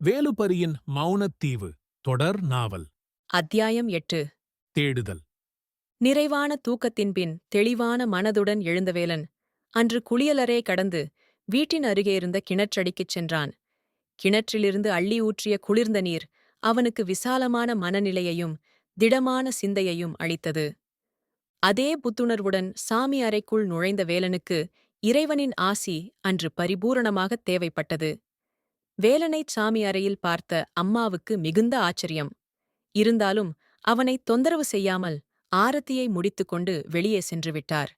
வேலுப்பரியின் மௌனத்தீவு தொடர் நாவல். அத்தியாயம் 8. தேடுதல். நிறைவான தூக்கத்தின்பின் தெளிவான மனதுடன் எழுந்த வேலன் அன்று குளியலறை கடந்து வீட்டின் அருகே இருந்த கிணற்றடிக்குச் சென்றான். கிணற்றிலிருந்து அள்ளி ஊற்றிய குளிர்ந்த நீர் அவனுக்கு விசாலமான மனநிலையையும் திடமான சிந்தையையும் அளித்தது. அதே புத்துணர்வுடன் சாமி அறைக்குள் நுழைந்த வேலனுக்கு இறைவனின் ஆசி அன்று பரிபூரணமாகத் தேவைப்பட்டது. வேலனைச் சாமி அறையில் பார்த்த அம்மாவுக்கு மிகுந்த ஆச்சரியம். இருந்தாலும் அவனை தொந்தரவு செய்யாமல் ஆரத்தியை முடித்துக்கொண்டு வெளியே சென்று விட்டார்.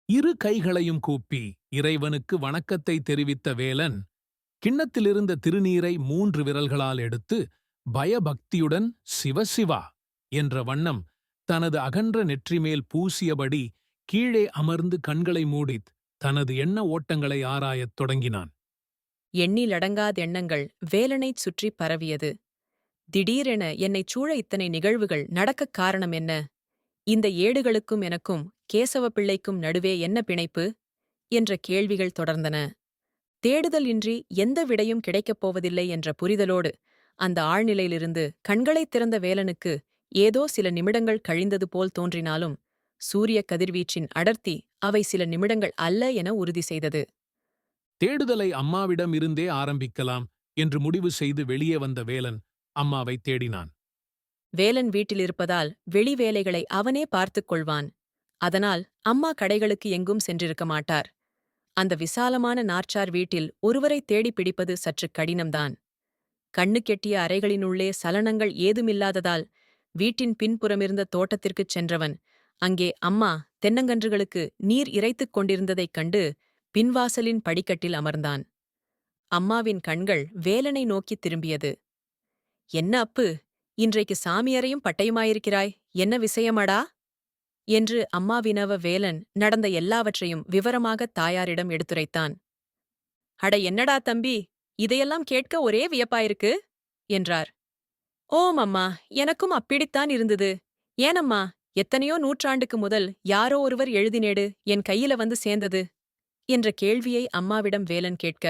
இரு கைகளையும் கூப்பி இறைவனுக்கு வணக்கத்தை தெரிவித்த வேலன் கிண்ணத்திலிருந்த திருநீரை 3 விரல்களால் எடுத்து பயபக்தியுடன் சிவசிவா என்ற வண்ணம் தனது அகன்ற நெற்றிமேல் பூசியபடி கீழே அமர்ந்து கண்களை மூடித் தனது எண்ண ஓட்டங்களை ஆராயத் தொடங்கினான். எண்ணிலடங்காதெண்ணங்கள் வேலனைச் சுற்றி பரவியது. திடீரென என்னைச் சூழ இத்தனை நிகழ்வுகள் நடக்கக் காரணம் என்ன? இந்த ஏடுகளுக்கும் எனக்கும் கேசவ பிள்ளைக்கும் நடுவே என்ன பிணைப்பு? என்ற கேள்விகள் தொடர்ந்தன. தேடுதல் இன்றி எந்த விடையும் கிடைக்கப் போவதில்லை என்ற புரிதலோடு அந்த ஆழ்நிலையிலிருந்து கண்களைத் திறந்த வேலனுக்கு ஏதோ சில நிமிடங்கள் கழிந்தது போல் தோன்றினாலும் சூரிய கதிர்வீச்சின் அடர்த்தி அவை சில நிமிடங்கள் அல்ல என உறுதி செய்தது. தேடுதலை அம்மாவிடம் இருந்தே ஆரம்பிக்கலாம் என்று முடிவு செய்து வெளியே வந்த வேலன் அம்மாவைத் தேடினான். வேலன் வீட்டிலிருப்பதால் வெளி வேலைகளை அவனே பார்த்துக் கொள்வான். அதனால் அம்மா கடைகளுக்கு எங்கும் சென்றிருக்க மாட்டார். அந்த விசாலமான நாற்சார் வீட்டில் ஒருவரை தேடிப் பிடிப்பது சற்று கடினம்தான். கண்ணு கெட்டிய அறைகளினுள்ளே சலனங்கள் ஏதுமில்லாததால் வீட்டின் பின்புறமிருந்த தோட்டத்திற்குச் சென்றவன் அங்கே அம்மா தென்னங்கன்றுகளுக்கு நீர் இறைத்துக் கொண்டிருந்ததைக் கண்டு பின்வாசலின் படிக்கட்டில் அமர்ந்தான். அம்மாவின் கண்கள் வேலனை நோக்கித் திரும்பியது. என்ன அப்பு, இன்றைக்கு சாமியறையும் பட்டையுமாயிருக்கிறாய், என்ன விஷயமடா? என்று அம்மா வினவ வேலன் நடந்த எல்லாவற்றையும் விவரமாகத் தாயாரிடம் எடுத்துரைத்தான். அட என்னடா தம்பி, இதையெல்லாம் கேட்க ஒரே வியப்பாயிருக்கு என்றார். ஓம் அம்மா, எனக்கும் அப்படித்தான் இருந்தது. ஏனம்மா, எத்தனையோ நூற்றாண்டுக்கு முதல் யாரோ ஒருவர் எழுதினேடு என் கையில வந்து சேர்ந்தது என்ற கேள்வியை அம்மாவிடம் வேலன் கேட்க,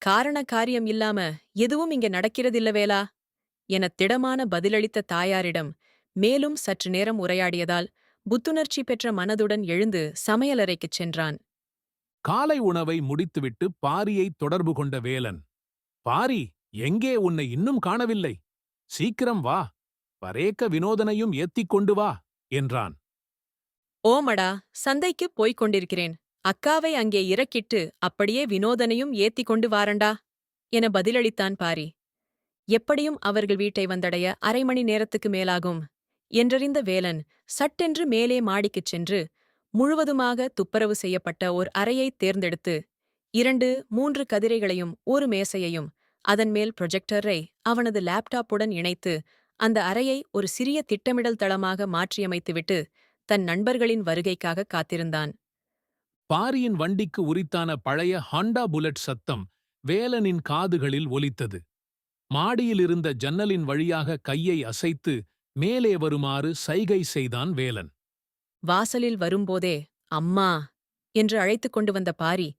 காரண காரியம் இல்லாம எதுவும் இங்க நடக்கிறதில்ல வேலா என திடமான பதிலளித்த தாயாரிடம் மேலும் சற்று நேரம் உரையாடியதால் புத்துணர்ச்சி பெற்ற மனதுடன் எழுந்து சமையலறைக்குச் சென்றான். காலை உணவை முடித்துவிட்டு பாரியை தொடர்பு கொண்ட வேலன், பாரி, எங்கே, உன்னை இன்னும் காணவில்லை, சீக்கிரம் வா, பரேக்க வினோதனையும் ஏத்திக் கொண்டு வா என்றான். ஓமடா, சந்தைக்குப் போய்க் கொண்டிருக்கிறேன். அக்காவை அங்கே இறக்கிட்டு அப்படியே வினோதனையும் ஏத்திக் கொண்டு வாரண்டா என பதிலளித்தான் பாரி. எப்படியும் அவர்கள் வீட்டை வந்தடைய அரை மணி நேரத்துக்கு மேலாகும் என்றறிந்த வேலன் சட்டென்று மேலே மாடிக்குச் சென்று முழுவதுமாக துப்புரவு செய்யப்பட்ட ஓர் அறையைத் தேர்ந்தெடுத்து 2-3 கதிரைகளையும் ஒரு மேசையையும் அதன்மேல் ப்ரொஜெக்டரை அவனது லேப்டாப்புடன் இணைத்து அந்த அறையை ஒரு சிறிய திட்டமிடல் தளமாக மாற்றியமைத்துவிட்டு தன் நண்பர்களின் வருகைக்காக காத்திருந்தான். பாரியின் வண்டிக்கு உரித்தான பழைய ஹாண்டா புல்லட் சத்தம் வேலனின் காதுகளில் ஒலித்தது. மாடியிலிருந்த ஜன்னலின் வழியாக கையை அசைத்து மேலே வருமாறு சைகை செய்தான் வேலன். வாசலில் வரும்போதே அம்மா என்று அழைத்துக் கொண்டு வந்த பாரி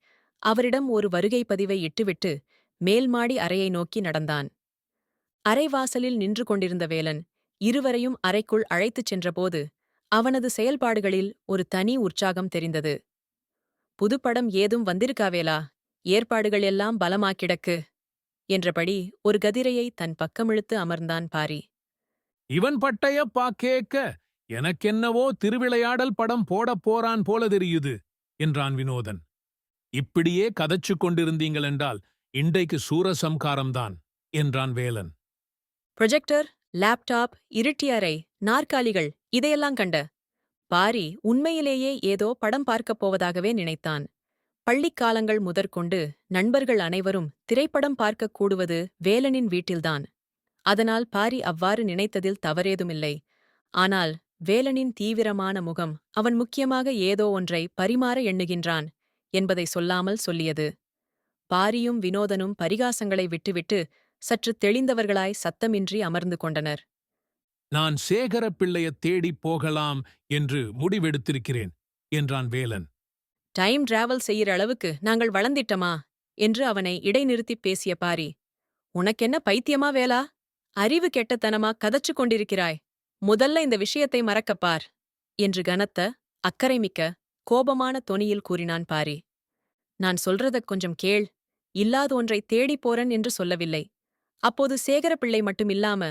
அவரிடம் ஒரு வருகை பதிவை இட்டுவிட்டு மேல்மாடி அறையை நோக்கி நடந்தான். அறைவாசலில் நின்று கொண்டிருந்த வேலன் இருவரையும் அறைக்குள் அழைத்துச் சென்றபோது அவனது செயல்பாடுகளில் ஒரு தனி உற்சாகம் தெரிந்தது. புதுப்படம் ஏதும் வந்திருக்கா வேலா? ஏற்பாடுகள் எல்லாம் பலமாக்கிடக்கு என்றபடி ஒரு கதிரையை தன் பக்கமிழுத்து அமர்ந்தான் பாரி. இவன் பட்டைய பாக்கேக்க எனக்கென்னவோ திருவிளையாடல் படம் போடப் போறான் போல தெரியுது என்றான் வினோதன். இப்படியே கதைச்சுக் கொண்டிருந்தீங்களென்றால் இன்றைக்கு சூரசம்காரம்தான் என்றான் வேலன். ப்ரொஜெக்டர், லேப்டாப், இருட்டிய அறை, நாற்காலிகள் இதையெல்லாம் கண்ட பாரி உண்மையிலேயே ஏதோ படம் பார்க்கப் போவதாகவே நினைத்தான். பள்ளிக்காலங்கள் முதற்கொண்டு நண்பர்கள் அனைவரும் திரைப்படம் பார்க்கக் கூடுவது வேலனின் வீட்டில்தான். அதனால் பாரி அவ்வாறு நினைத்ததில் தவறேதுமில்லை. ஆனால் வேலனின் தீவிரமான முகம் அவன் முக்கியமாக ஏதோ ஒன்றை பரிமாற எண்ணுகின்றான் என்பதை சொல்லாமல் சொல்லியது. பாரியும் வினோதனும் பரிகாசங்களை விட்டுவிட்டு சற்று தெளிந்தவர்களாய் சத்தமின்றி அமர்ந்து கொண்டனர். நான் சேகர பிள்ளையத் தேடிப் போகலாம் என்று முடிவெடுத்திருக்கிறேன் என்றான் வேலன். டைம் டிராவல் செய்யற அளவுக்கு நாங்கள் வளர்ந்திட்டமா என்று அவனை இடைநிறுத்திப் பேசிய பாரி, உனக்கென்ன பைத்தியமா வேலா? அறிவு கெட்டத்தனமா கதச்சு கொண்டிருக்கிறாய். முதல்ல இந்த விஷயத்தை மறக்கப்பார் என்று கனத்த, அக்கறைமிக்க, கோபமான தொனியில் கூறினான் பாரி. நான் சொல்றதக் கொஞ்சம் கேள். இல்லாத ஒன்றை தேடிப் போறன் என்று சொல்லவில்லை. அப்போது சேகரப்பிள்ளை மட்டும் இல்லாம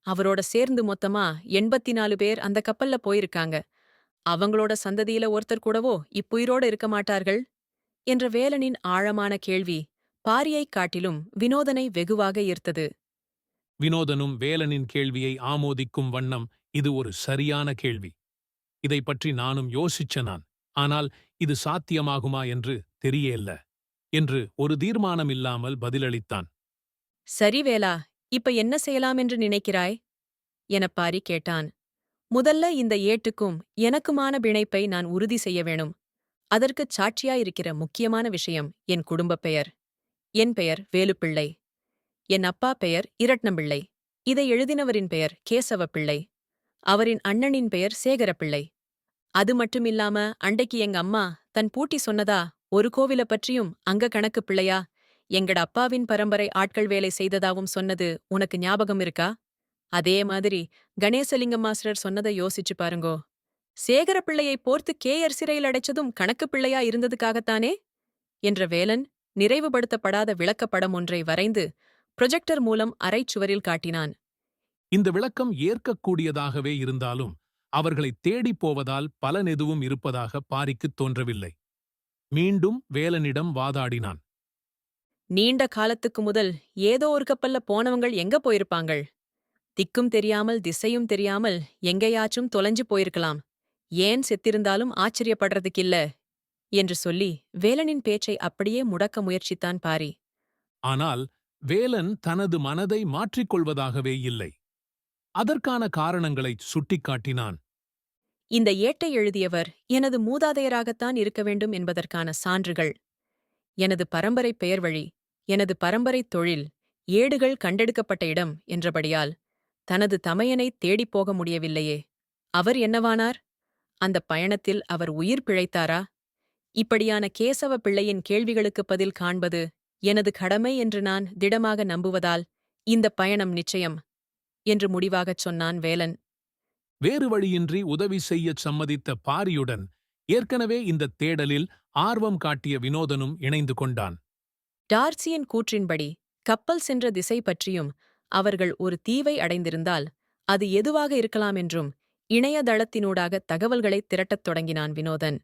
அவரோட சேர்ந்து மொத்தமா 84 பேர் அந்த கப்பல்ல போயிருக்காங்க. அவங்களோட சந்ததியில ஒருத்தர் கூடவோ இப்புயிரோட இருக்க மாட்டார்கள் என்ற வேலனின் ஆழமான கேள்வி பாரியைக் காட்டிலும் வினோதனை வெகுவாக ஈர்த்தது. வினோதனும் வேலனின் கேள்வியை ஆமோதிக்கும் வண்ணம், இது ஒரு சரியான கேள்வி. இதை பற்றி நானும் யோசிச்சனான். ஆனால் இது சாத்தியமாகுமா என்று தெரியேல்ல என்று ஒரு தீர்மானம் இல்லாமல் பதிலளித்தான். சரி வேலா, இப்ப என்ன செய்யலாம் என்று நினைக்கிறாய் எனப் பாரி கேட்டான். முதல்ல இந்த ஏட்டுக்கும் எனக்குமான பிணைப்பை நான் உறுதி செய்ய வேணும். அதற்குச் சாட்சியாயிருக்கிற முக்கியமான விஷயம் என் குடும்பப் பெயர். என் பெயர் வேலுப்பிள்ளை. என் அப்பா பெயர் இரட்னம்பிள்ளை. இதை எழுதினவரின் பெயர் கேசவப்பிள்ளை. அவரின் அண்ணனின் பெயர் சேகரப்பிள்ளை. அது மட்டுமில்லாம அண்டைக்கு எங்க அம்மா தன் பூட்டி சொன்னதா ஒரு கோவில பற்றியும் அங்க கணக்கு பிள்ளையா எங்கட அப்பாவின் பரம்பரை ஆட்கள் வேலை செய்ததாவும் சொன்னது உனக்கு ஞாபகம் இருக்கா? அதே மாதிரி கணேசலிங்கம் மாஸ்டர் சொன்னதை யோசிச்சு பாருங்கோ. சேகரப்பிள்ளையை போர்த்து கேயர் சிறையில் அடைச்சதும் கணக்கு பிள்ளையா இருந்ததுக்காகத்தானே என்ற வேலன் நிறைவுபடுத்தப்படாத விளக்கப்படம் ஒன்றை வரைந்து ப்ரொஜெக்டர் மூலம் அறைச்சுவரில் காட்டினான். இந்த விளக்கம் ஏற்கக்கூடியதாகவே இருந்தாலும் அவர்களை தேடிப் போவதால் பலன் எதுவும் இருப்பதாக பாரிக்குத் தோன்றவில்லை. மீண்டும் வேலனிடம் வாதாடினான். நீண்ட காலத்துக்கு முதல் ஏதோ ஒரு கப்பல்ல போனவங்கள் எங்க போயிருப்பாங்கள்? திக்கும் தெரியாமல் திசையும் தெரியாமல் எங்கேயாச்சும் தொலைஞ்சு போயிருக்கலாம். ஏன் செத்திருந்தாலும் ஆச்சரியப்படுறதுக்கில்ல என்று சொல்லி வேலனின் பேச்சை அப்படியே முடக்க முயற்சித்தான் பாரி. ஆனால் வேலன் தனது மனதை மாற்றிக்கொள்வதாகவே இல்லை. அதற்கான காரணங்களைச் சுட்டிக்காட்டினான். இந்த ஏட்டை எழுதியவர் எனது மூதாதையராகத்தான் இருக்க வேண்டும் என்பதற்கான சான்றுகள். எனது பரம்பரை பெயர் வழி, எனது பரம்பரை தொழில், ஏடுகள் கண்டெடுக்கப்பட்ட இடம் என்றபடியால் தனது தமையனைத் தேடிப் போக முடியவில்லையே. அவர் என்னவானார்? அந்தப் பயணத்தில் அவர் உயிர் பிழைத்தாரா? இப்படியான கேசவ பிள்ளையின் கேள்விகளுக்குப் பதில் காண்பது எனது கடமை என்று நான் திடமாக நம்புவதால் இந்தப் பயணம் நிச்சயம் என்று முடிவாகச் சொன்னான் வேலன். வேறு வழியின்றி உதவி செய்யச் சம்மதித்த பாரியுடன் ஏற்கனவே இந்தத் தேடலில் ஆர்வம் காட்டிய வினோதனும் இணைந்து கொண்டான். டார்சியின் கூற்றின்படி கப்பல் சென்ற திசை பற்றியும் அவர்கள் ஒரு தீவை அடைந்திருந்தால் அது எதுவாக இருக்கலாமென்றும் இணையதளத்தினூடாக தகவல்களைத் திரட்டத் தொடங்கினான் வினோதன்.